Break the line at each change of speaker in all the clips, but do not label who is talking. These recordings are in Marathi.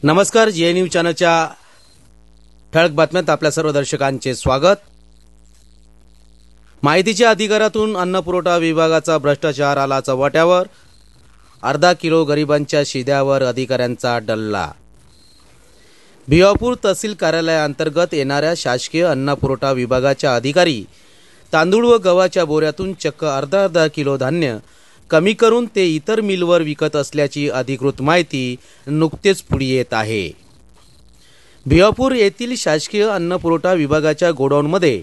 नमस्कार, जीएनयू चॅनलच्या ठळक बातम्यात आपल्या सर्व दर्शकांचे स्वागत। माहितीच्या अधिकारातून अन्न पुरवठा विभागाचा भ्रष्टाचार आला चव्हाट्यावर, अर्धा किलो गरिबांच्या शिद्यावर अधिकाऱ्यांचा डल्ला। भिवापूर तहसील कार्यालयाअंतर्गत येणाऱ्या शासकीय अन्न पुरवठा विभागाच्या अधिकारी तांदूळ व गव्हाच्या बोऱ्यातून चक्क अर्धा किलो धान्य कमी करून ते इतर मिलवर विकत असल्याची अधिकृत माहिती नुकतेच पुढे येत आहे। भिवापूर येथील शासकीय अन्न पुरवठा विभागाच्या गोडाऊनमध्ये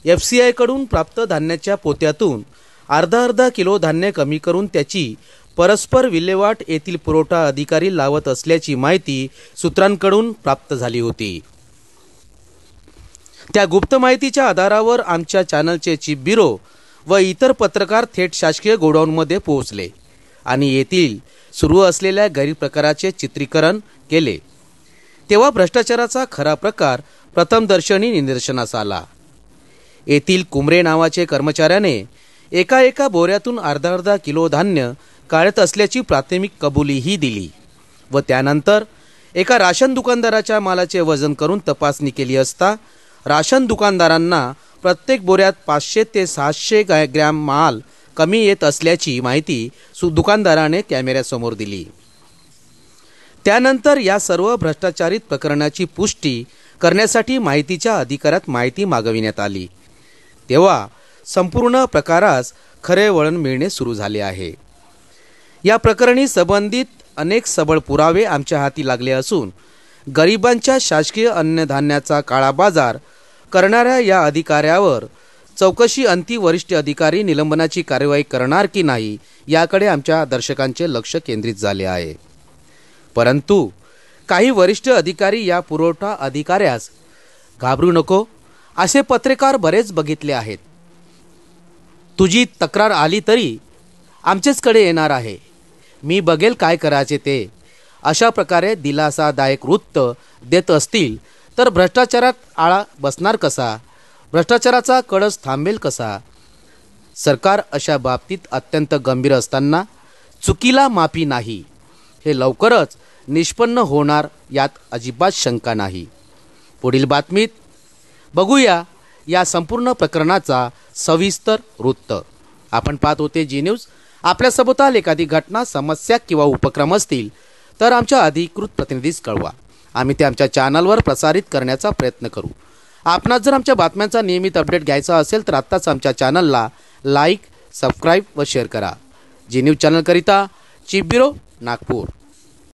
FCI कडून प्राप्त धान्याच्या पोत्यातून अर्धा किलो धान्य कमी करून त्याची परस्पर विल्हेवाट येथील पुरवठा अधिकारी लावत असल्याची माहिती सूत्रांकडून प्राप्त झाली होती। त्या गुप्त माहितीच्या आधारावर आमच्या चॅनलचे चीफ ब्युरो व इतर पत्रकार थेट शासकीय गोडाऊनमध्ये पोहोचले आणि येथील सुरू असलेल्या गैरप्रकाराचे चित्रीकरण केले। तेव्हा भ्रष्टाचाराचा खरा प्रकार प्रथमदर्शनी निदर्शनास आला। येथील कुमरे नावाचे कर्मचाऱ्याने एका बोऱ्यातून अर्धा किलो धान्य काढत असल्याची प्राथमिक कबुलीही दिली व त्यानंतर एका राशन दुकानदाराच्या मालाचे वजन करून तपासणी केली असता राशन दुकानदारांना प्रत्येक बोऱ्यात 500 ते 600 ग्रॅम माल कमी येत असल्याची माहिती दुकानदाराने कॅमेऱ्यासमोर दिली। त्यानंतर या सर्व भ्रष्टाचारित प्रकरणाची पुष्टी करण्यासाठी माहितीच्या अधिकारात माहिती मागविण्यात आली। तेव्हा संपूर्ण प्रकारास खरे वळण मिळणे सुरू झाले आहे। या प्रकरणी संबंधित अनेक सबळ पुरावे आमच्या हाती लागले असून गरिबांच्या शासकीय अन्नधान्याचा काळा बाजार करणाऱ्या या अधिकाऱ्यावर चौकशी अंती वरिष्ठ अधिकारी निलंबनाची कार्यवाही करणार की नाही याकडे आमच्या दर्शकांचे लक्ष केंद्रित झाले आहे। परंतु काही वरिष्ठ अधिकारी या पुरवठा अधिकाऱ्यास घाबरू नको असे पत्रकार बरेच बघितले आहेत। तुझी तक्रार आली तरी आमचेचकडे येणार आहे, मी बघेल काय करायचे ते, अशा प्रकारे दिलासादायक वृत्त देत असतील तर भ्रष्टाचारात आळा बसणार कसा, भ्रष्टाचाराचा कळस थांबेल कसा। सरकार अशा बाबतीत अत्यंत गंभीर असताना चुकीला माफी नाही हे लवकरच निष्पन्न होणार यात अजिबात शंका नाही। पुढील बातमीत बघूया या संपूर्ण प्रकरणाचा सविस्तर वृत्त। आपण पाहत होते जी न्यूज। आपल्या सभोवताल एखादी घटना, समस्या किंवा उपक्रम असतील तर आमच्या अधिकृत प्रतिनिधीस कळवा, आम्ही ते आमच्या चॅनलवर प्रसारित करण्याचा प्रयत्न करू। आपणास जर आमच्या बातम्यांचा नियमित अपडेट घ्यायचा असेल तर आत्ताच आमच्या चॅनलला लाईक, सबस्क्राईब व शेअर करा। जी न्यूज चॅनल करिता चीफ ब्युरो, नागपूर।